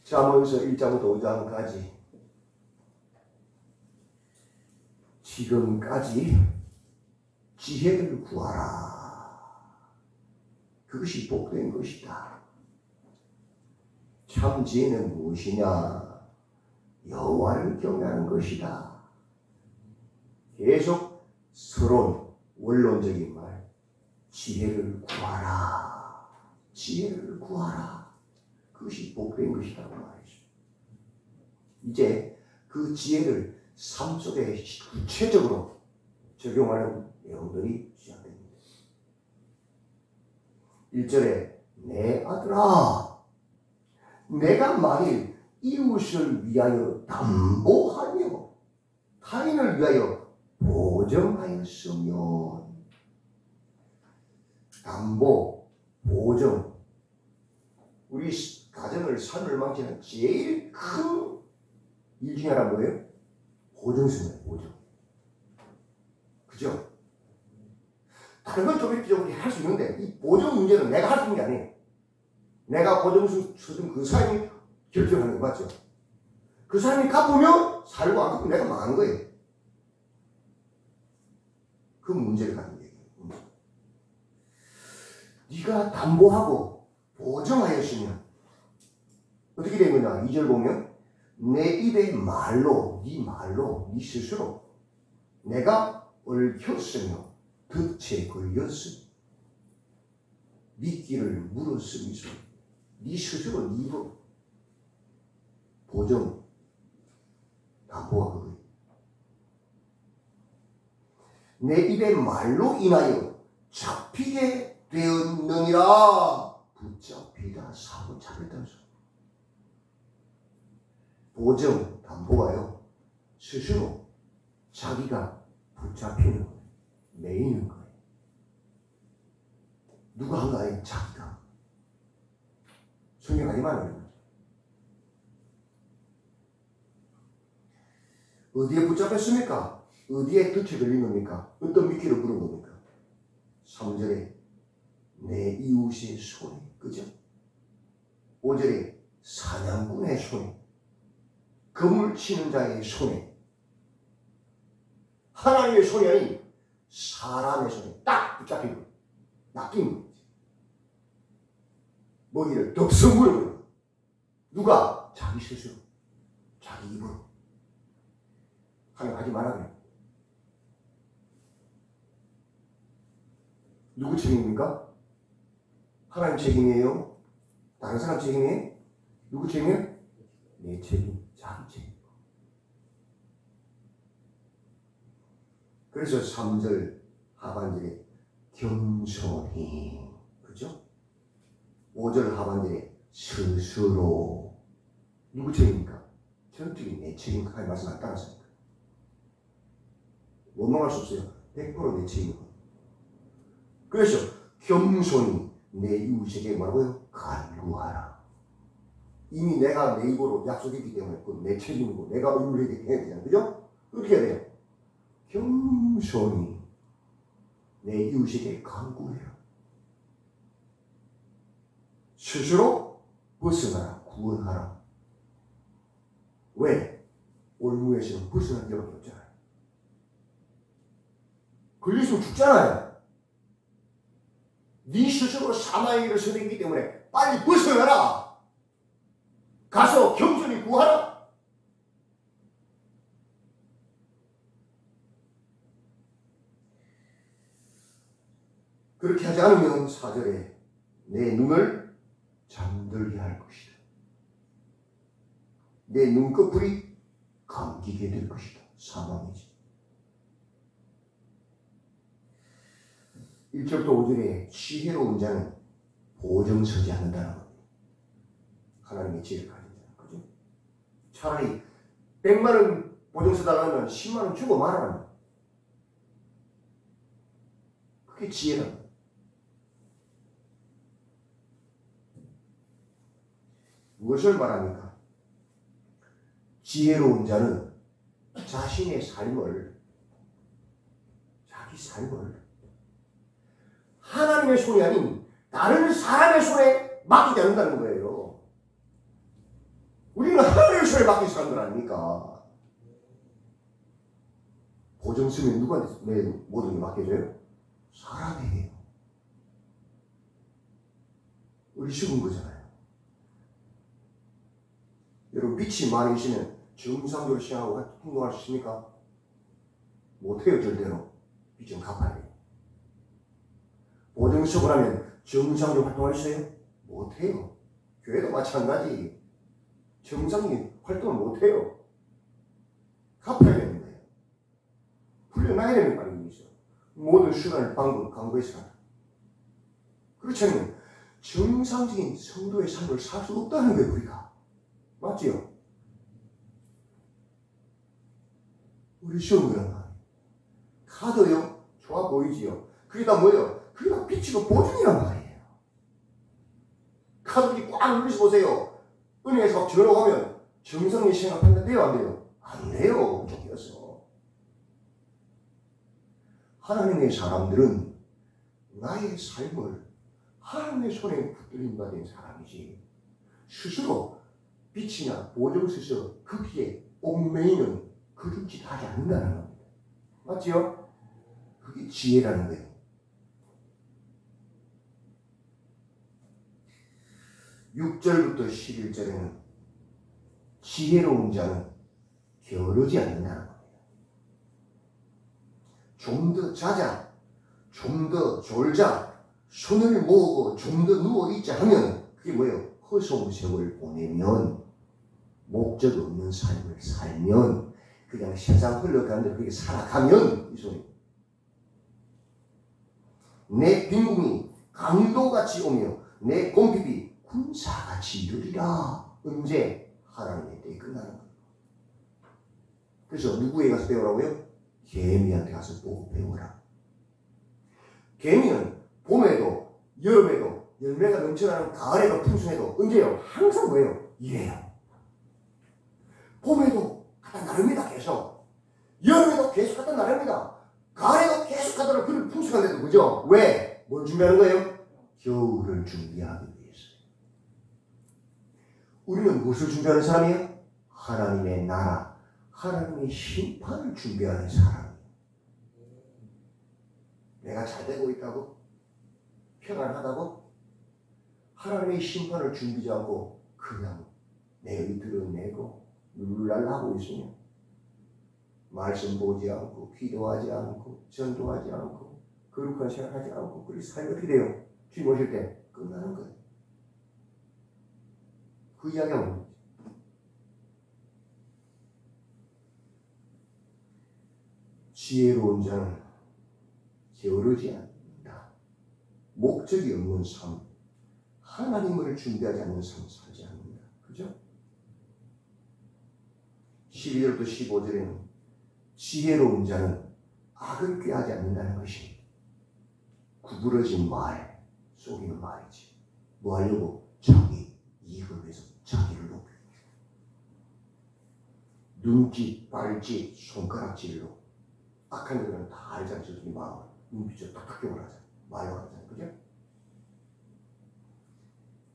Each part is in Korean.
잠언서 1장부터 5장까지 지금까지 지혜를 구하라. 그것이 복된 것이다. 참 지혜는 무엇이냐? 여호와를 경외하는 것이다. 계속 서론, 원론적인 말, 지혜를 구하라. 지혜를 구하라. 그것이 복된 것이라고 말이죠. 이제 그 지혜를 삶 속에 구체적으로 적용하는 내용들이 시작됩니다. 1절에 내 아들아, 내가 만일 이웃을 위하여 담보하며 타인을 위하여 보정하였으면, 담보, 보정, 우리 가정을 삶을 망치는 제일 큰 일 중에 하나가 뭐예요? 보정수입니다. 보정. 그죠? 다른 건 좀 이렇게 할 수 있는데 이 보정 문제는 내가 할 수 있는 게 아니에요. 내가 보정수 써준 그 사람이 결정하는 거 맞죠? 그 사람이 갚으면 살고 안 갚으면 내가 망한 거예요. 그 문제를 가진 얘기예요. 네가 담보하고 보정하였으면 어떻게 된 거냐? 2절 보면 내 입의 말로, 네 말로, 네 스스로 내가 얽혔으며 덫에 걸렸으며 미끼를 물었으면서 네 스스로 네 입으로 보정, 담보하고 그거예요. 내 입의 말로 인하여 잡히게 되었느니라. 붙잡히다, 사고잡혔다면서. 보정, 담보가요, 스스로 자기가 붙잡히는 거예요. 매이는 거예요. 누가 한 거 아니에요? 자기가. 성경 아니만 하는 거죠. 어디에 붙잡혔습니까? 어디에 덫에 걸린 겁니까? 어떤 미끼를 부른 겁니까? 3절에 내 이웃의 손에, 그죠? 5절에 사냥꾼의 손에, 그물 치는 자의 손에, 하나님의 손이 아닌 사람의 손에 딱 붙잡힌 거예요. 낚인 거예요. 먹이를 덥석 물어버려요. 누가? 자기 스스로, 자기 입으로. 하나님 하지 말라 그래요. 누구 책임입니까? 하나님 책임이에요? 다른 사람 책임이에요? 누구 책임이에요? 내 책임, 자기 책임. 그래서 3절 하반절에 겸손히, 그죠? 5절 하반절에 스스로. 누구 책임입니까? 전적인 내 책임. 하나님 말씀 안 따랐습니까? 원망할 수 없어요. 100% 내 책임이고. 그래서 겸손히 내 이웃에게 뭐라고요? 간구하라. 이미 내가 내 입으로 약속했기 때문에 그건 내 책임이고 내가 의무를 해야 되잖아요. 그죠? 어떻게 해야 돼요? 겸손히 내 이웃에게 간구해라. 스스로 벗어나라. 구원하라. 왜? 올무에서는 벗어난 적이 없잖아요. 걸리시면 죽잖아요. 네 스스로 사망의 길을 선택했기 때문에 빨리 벗어나라. 가서 겸손히 구하라. 그렇게 하지 않으면 4절에 내 눈을 잠들게 할 것이다. 내 눈꺼풀이 감기게 될 것이다. 사망이지. 1절부터 5절에 지혜로운 자는 보정서지 않는다는 겁니다. 하나님의 지혜를 가진 자. 그죠? 차라리 100만 원 보정서 달라면 10만 원 주고 말하는 거예요. 그게 지혜랍니다. 무엇을 말합니까? 지혜로운 자는 자신의 삶을, 자기 삶을 하나님의 손이 아닌 다른 사람의 손에 맡기지 않는다는 거예요. 우리는 하나님의 손에 맡긴 사람들 아닙니까? 보증 쓰면 누구한테 내 모든 게 맡겨져요? 사람에게요. 우리 죽은 거잖아요. 여러분 빛이 많으시면 정상적으로 시행하고 행동할 수 있습니까? 못해요. 절대로. 빚은 갚아야 돼요. 보증 쓰고 나면 정상적으로 활동할 수 있어요? 못해요. 교회도 마찬가지. 정상적인 활동을 못해요. 갚아야 되는 거예요. 풀려나야 되는 말이 있어요. 모든 수단을 강구해서 하라. 그렇지 않으면 정상적인 성도의 삶을 살 수 없다는 거예요. 우리가. 맞지요? 우리 시험 그런 말이에요. 카드요? 좋아 보이지요? 그게 다 뭐예요? 그게 다 빚이고 보증이란 말이에요. 카드비 꽉 눌러서 보세요. 은행에서 막 전화 오면 정상적인 생각하면 돼요? 안 돼요? 안 돼요. 쫓겨서. 하나님의 사람들은 나의 삶을 하나님의 손에 붙들림 받은 사람이지 스스로 빚이나 보증 스스로 거기에 얽매이는 그런 짓 하지 않는다는 겁니다. 맞지요? 그게 지혜라는 거예요. 6절부터 11절에는 지혜로운 자는 게으르지 않는다는 겁니다. 좀 더 자자, 좀 더 졸자, 손을 모으고 좀 더 누워있자 하면 그게 뭐예요? 허송 세월 보내면 목적 없는 삶을 살면 그냥 세상 흘러가는 대로 그렇게 살아가면 이 소리. 내 빈궁이 강도같이 오며 내 공핍이 군사같이 이르리라. 언제? 하나님의 때에 끝나는 거예요. 그래서 누구에 가서 배우라고요? 개미한테 가서 보고 배우라. 개미는 봄에도 여름에도 열매가 넘쳐나는 가을에도 풍성해도 언제요? 항상 뭐예요? 이래요. 봄에도 갖다 나릅니다. 계속. 여름에도 계속 갖다 나릅니다. 가을에도 계속 갖다 나르고 풍성한데도 그죠? 왜? 뭘 준비하는 거예요? 겨울을 준비하기 위해서. 우리는 무엇을 준비하는 사람이에요? 하나님의 나라, 하나님의 심판을 준비하는 사람이에요. 내가 잘 되고 있다고? 평안하다고? 하나님의 심판을 준비하지 않고 그냥 내 의들을 내고 룰랄하고 있으면 말씀 보지 않고 기도하지 않고 전도하지 않고 거룩한 생각하지 않고 그리 삶이 어떻게 돼요? 주님 오실 때 끝나는 거예요. 그 이야기가 뭡니까? 지혜로운 자는 게으르지 않는다. 목적이 없는 삶, 하나님을 준비하지 않는 삶을 살지 않는다. 그죠? 12절부터 15절에는 지혜로운 자는 악을 꾀하지 않는다는 것이 구부러진 말, 속이는 말이지. 뭐 하려고? 자기 이익을 위해서 자기를 높이고 눈짓, 발짓, 손가락질로 악한 자들은 다 알지 않죠. 이 마음을 눈빛을 탁탁 교을 하잖아요. 말로 하잖아요. 그죠?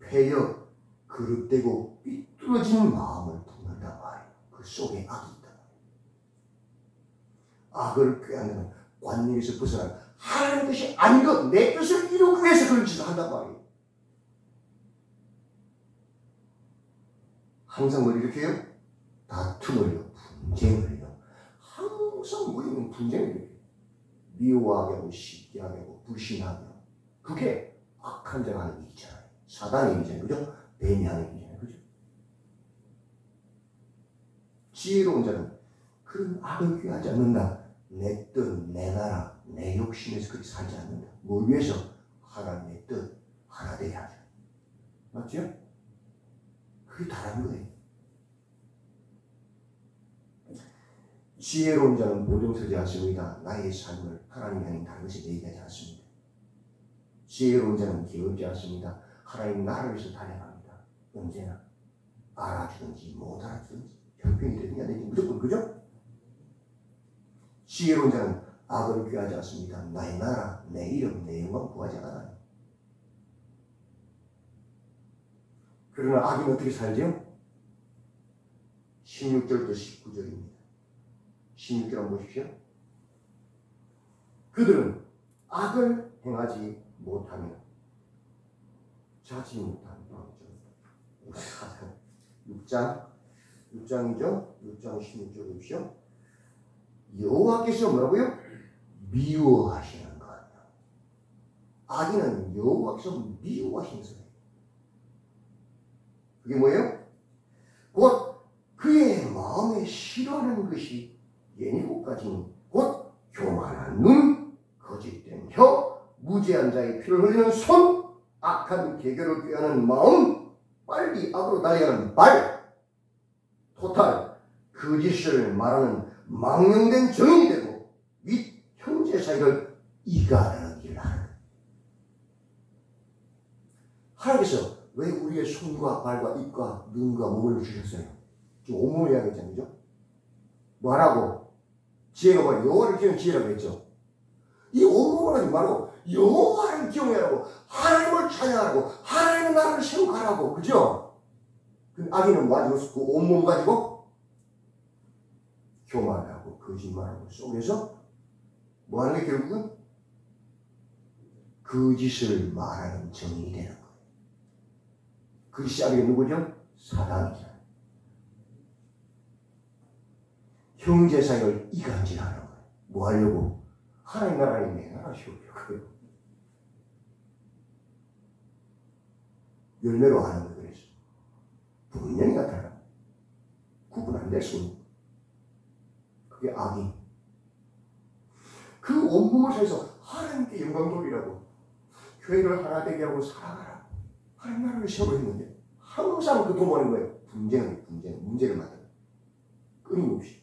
폐역, 그릇되고 삐뚤어지는 마음을 품는단 말이에요. 그 속에 악이 있단 말이에요. 악을 꾀하는 관념에서 벗어난 하나님의 뜻이 아닌 것, 내 뜻을 이루기 위해서 그런 짓을 한단 말이에요. 항상 뭘 일으켜요? 다툼을요, 분쟁을요. 항상 모이는 분쟁을 일으켜요. 미워하게 하고, 쉽게 하게 하고, 불신하게 하고. 그게 악한 자가 하는 일이잖아요. 사단의 일이잖아요. 그죠? 뱀이 하는 일이잖아요. 그죠? 지혜로운 자는 그런 악을 꾀하지 않는다. 내 뜻, 내 나라, 내 욕심에서 그렇게 살지 않는다. 뭘 위해서? 하나님의 뜻, 하나 되게 하자. 맞죠? 그게 다른 거예요. 지혜로운 자는 보증서지 않습니다. 나의 삶을 하나님 향해 다른 것을 얘기하지 않습니다. 지혜로운 자는 게으르지 않습니다. 하나님 나라를 위해서 달려갑니다. 언제나 알아주든지 못 알아주든지 형편이 되든지 안 되든지 무조건 그죠? 지혜로운 자는 악을 꾀하지 않습니다. 나의 나라, 내 이름, 내 영광 구하지 않아요. 그러나 악인은 어떻게 살죠? 16절부터 19절입니다. 16절 한번 보십시오. 그들은 악을 행하지 못하며 자지 못한 마음이죠. 6장이죠. 6장 16절 보십시오. 여호와께서 뭐라고요? 미워하시는 것. 악인은 여호와께서 미워하시는 소리예요. 그게 뭐예요? 곧 그의 마음에 싫어하는 것이 예니고까지는 곧 교만한 눈, 거짓된 혀, 무죄한 자의 피를 흘리는 손, 악한 계교를 꾀하는 마음, 빨리 악으로 달려가는 발, 토탈, 거짓을 말하는 망령된 정인이 되고 윗 형제 사이를 이간하는 일을 하는 거예요. 하나님께서 왜 우리의 손과 발과 입과 눈과 몸을 주셨어요? 지금 온몸을 이야기했잖아요. 그죠? 뭐하라고? 지혜가 뭐예요? 여호와를 기억하는 지혜라고 했죠. 이 온몸을 하지 말고 여호와를 기억하라고, 하나님을 찬양하라고, 하나님의 나라를 세우라고. 그죠? 근데 악인은 뭐 가지고 그 온몸 가지고 교만하고 거짓말하고 속에서 뭐 하는 게 결국은 거짓을 말하는 정인이 되는 거예요. 그것이 악이 누구죠? 사단이잖아요. 형제 사이를 이간질하는 거예요. 뭐 하려고? 하나님 나라에 내 나라 세우려고요. 열매로 하는 거예요. 그래서 분명히 나타나. 구분 안 될 수 있는 거예요. 그게 악이. 그 온몸을 사해서 하나님께 영광 돌리라고, 교회를 하나 되게 하고 살아가라, 하나님 나라를 세우려 했는데 항상 그 도모하는 거예요. 문제를 만드는. 끊임없이.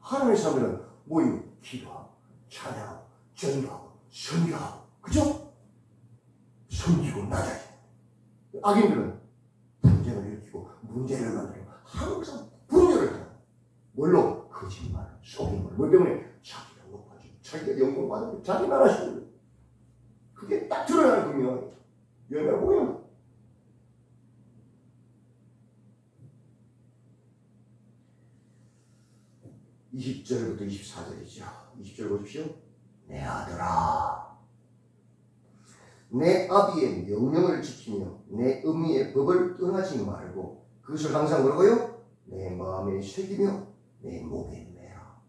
하나님의 사람들은 모이고 기도하고 찬양하고 전도하고 선교하고, 그죠? 섬기고 나자지. 악인들은 분쟁을 일으키고 문제를 만들고 항상 분열을 하는. 뭘로? 거짓말, 속임말. 뭐 때문에? 자기가 높아지고 자기가 영광 받고 자기 나라 세우고. 그게 딱 드러나는 분명하게. 열매를 보면 20절부터 24절이죠. 20절 보십시오. 내 아들아, 내 아비의 명령을 지키며 내 어미의 법을 떠나지 말고 그것을 항상 뭐라고요? 내 마음에 새기며 내 목에 매라.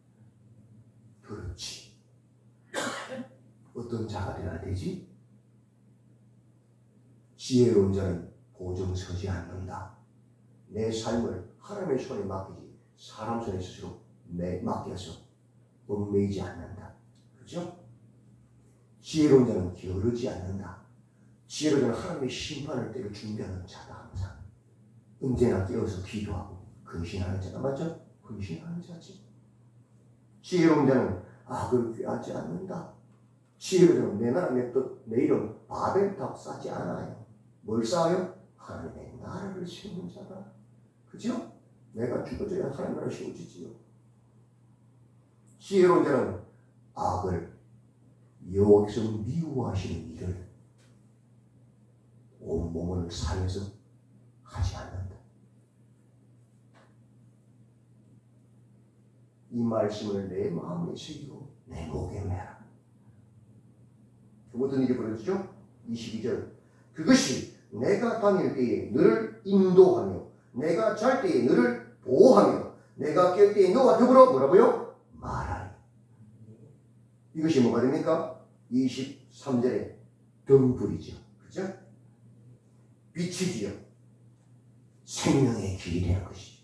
그렇지. 어떤 자가 되어야 되지? 지혜로운 자는 고정서지 않는다. 내 삶을 하나님의 손에 맡기지 사람 손에 스스로 맡겨서 얽매이지 않는다. 그렇죠? 지혜로운 자는 게으르지 않는다. 지혜로운 자는 하나님의 심판을 때를 준비하는 자다. 항상 언제나 깨어서 기도하고 근신하는 자다. 맞죠? 근신하는 자지. 지혜로운 자는 악을 꾀하지 않는다. 지혜로운 자는 내 나라 내 이름 바벨탑 쌓지 않아요. 뭘 쌓아요? 하나님의 나라를 세우는 자다. 그죠? 내가 죽어져야 하나님 나라를 세우지지요. 지혜로운 자는 악을, 여호와께서 미워하시는 일을 온몸을 상해서 하지 않는다. 이 말씀을 내 마음에 새기고 내 목에 매라. 어떤 일이 벌어지죠? 22절. 그것이 내가 다닐 때에 너를 인도하며 내가 잘 때에 너를 보호하며 내가 깰 때에 너와 더불어 뭐라고요? 말하리. 이것이 뭐가 됩니까? 23절에 등불이죠. 그죠? 빛이지요. 생명의 길이 되는 것이죠.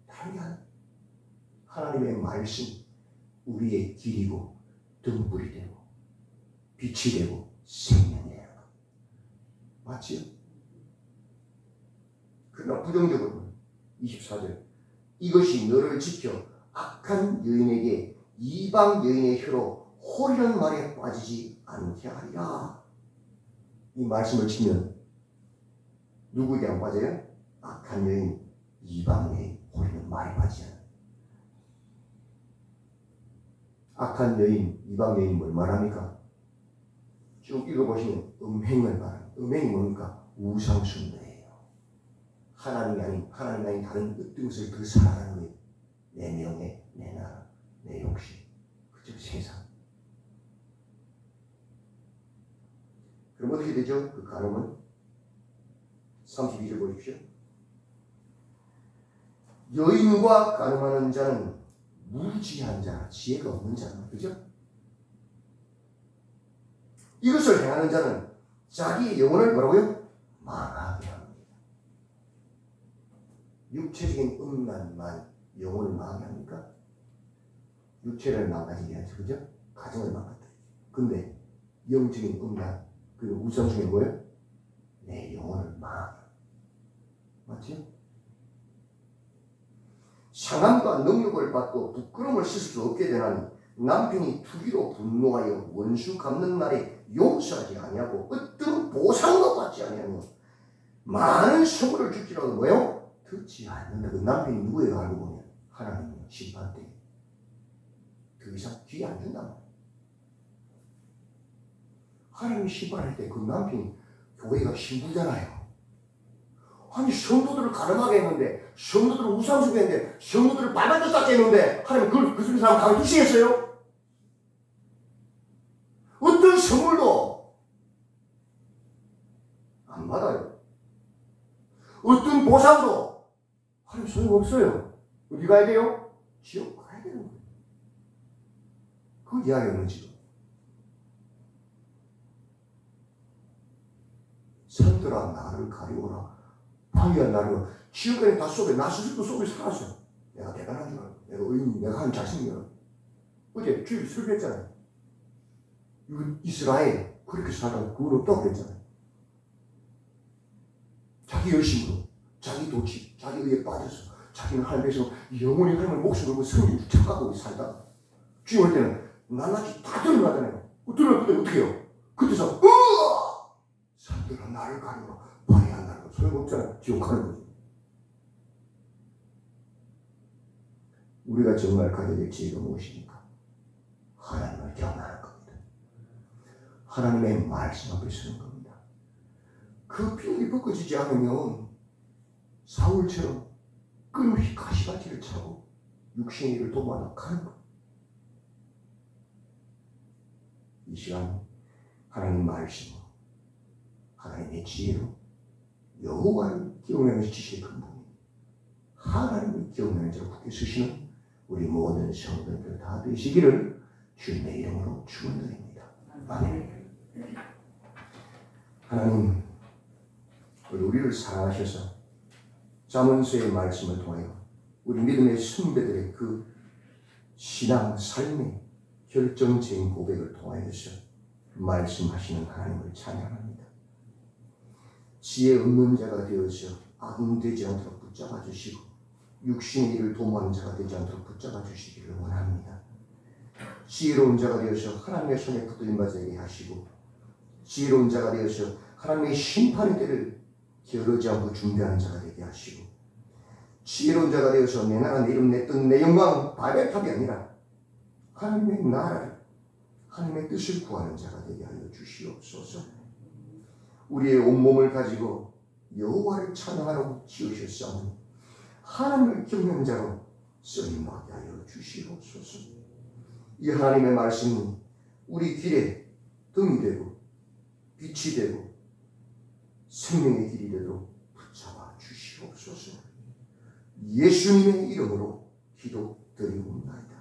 다른 게 아니에요. 하나님의 말씀, 우리의 길이고 등불이 되고 빛이 되고 생명이 되는 것. 맞지요? 그러나 부정적으로는 24절. 이것이 너를 지켜 악한 여인에게 이방 여인의 혀로 홀이라는 말에 빠지지 않게 하리라. 이 말씀을 치면 누구에게 안 빠져요? 악한 여인, 이방 여인, 홀이라는 말에 빠지지 않아요. 악한 여인, 이방 여인 뭘 말합니까? 쭉 읽어보시면 음행을 말합니다. 음행이 뭡니까? 우상숭배예요. 하나님이 아닌 다른 어떤 것을 그 사랑하는 거예요. 내 명예, 내 나라, 내 욕심, 그저 세상. 그럼 어떻게 되죠? 그 간음은 32절 보십시오. 여인과 간음하는 자는 무지한 자, 지혜가 없는 자다. 그죠? 이것을 행하는 자는 자기의 영혼을 뭐라고요? 망하게 합니다. 육체적인 음란만 영혼을 망하게 합니까? 육체를 망가지게 하죠. 그죠? 가정을 망가뜨리죠. 근데 영적인 음란, 그 우선순위 뭐예요? 내 영혼을 망하게. 맞죠? 상함과 능욕을 받고 부끄러움을 씻을 수 없게 되나니 남편이 투기로 분노하여 원수 갚는 날에 용서하지 아니하고 어떤 보상도 받지 아니하며 많은 선물을 줄지라도 뭐예요? 듣지 않는다. 그 남편이 누구예요? 알고 보면 하나님의 심판 때 더 이상 귀 안 준단 말이에요. 하나님이 심판할 때 그 남편이 교회가 힘들잖아요. 아니 성도들을 가늠하게 했는데, 성도들을 우상숭배 했는데, 성도들을 발발도 닦게 했는데 하나님 그 속에 사람 가만히 두시겠어요? 어떤 선물도 안 받아요. 어떤 보상도 하나님 소용없어요. 어디 가야 돼요? 지옥 가야 되는 거예요. 그 이야기는 지금 산들아 나를 가리오라, 바위야 나를, 지옥에는 다 속에, 나 스스로도 속에 살았어. 내가 대단한 줄 알고, 내가 의인, 내가 한 자신이야. 어제 주일 설교했잖아요. 이스라엘 그렇게 살다가 그걸 없다고 그랬잖아요. 자기 열심으로, 자기 도치, 자기 의에 빠져서 자기는 하나님께서 영원히 하나님을 목숨 걸고 성령 착각하고 살다가 주님 올 때는 낱낱이 다 드러나잖아요. 드러날 때 어떻게 해요? 그때서 산들아 나를 가리오라, 바위야 나를, 소용없잖아요. 지옥 가는 거지. 우리가 정말 가져야 될 지혜가 무엇입니까? 하나님을 경외하는 겁니다. 하나님의 말씀 앞에 서는 겁니다. 그 비밀이 벗겨지지 않으면 사울처럼 끊임없이 가시밭길을 차고 육신의 일을 도모하다 가는 것. 이 시간 하나님 말씀으로, 하나님의 지혜로 여호와를 경외하는 지식의 근본이 하나님을 경외하는 자로 굳게 서시는 우리 모든 성도들 다 되시기를 주님의 이름으로 축원드립니다. 아멘. 하나님 우리를 사랑하셔서 잠언서의 말씀을 통하여 우리 믿음의 선배들의 그 신앙 삶의 결정적인 고백을 통하여서 말씀하시는 하나님을 찬양합니다. 지혜 없는 자가 되어서 악용되지 않도록 붙잡아 주시고 육신의 일을 도모하는 자가 되지 않도록 붙잡아 주시기를 원합니다. 지혜로운 자가 되어서 하나님의 손에 붙들림 받게 하시고 지혜로운 자가 되어서 하나님의 심판의 때를 게으르지 않고 준비하는 자가 되게 하시고 지혜로운 자가 되어서 내 나라 내 이름 내 뜻 내 영광 바벨탑이 아니라 하나님의 나라를 하나님의 뜻을 구하는 자가 되게 하여 주시옵소서. 우리의 온몸을 가지고 여호와를 찬양하라고 지으셨사오니 하나님을 경외하는 자로 쓰임받게 하여 주시옵소서. 이 하나님의 말씀이 우리 길에 등이 되고 빛이 되고 생명의 길이 되도록 붙잡아 주시옵소서. 예수님의 이름으로 기도드리옵나이다.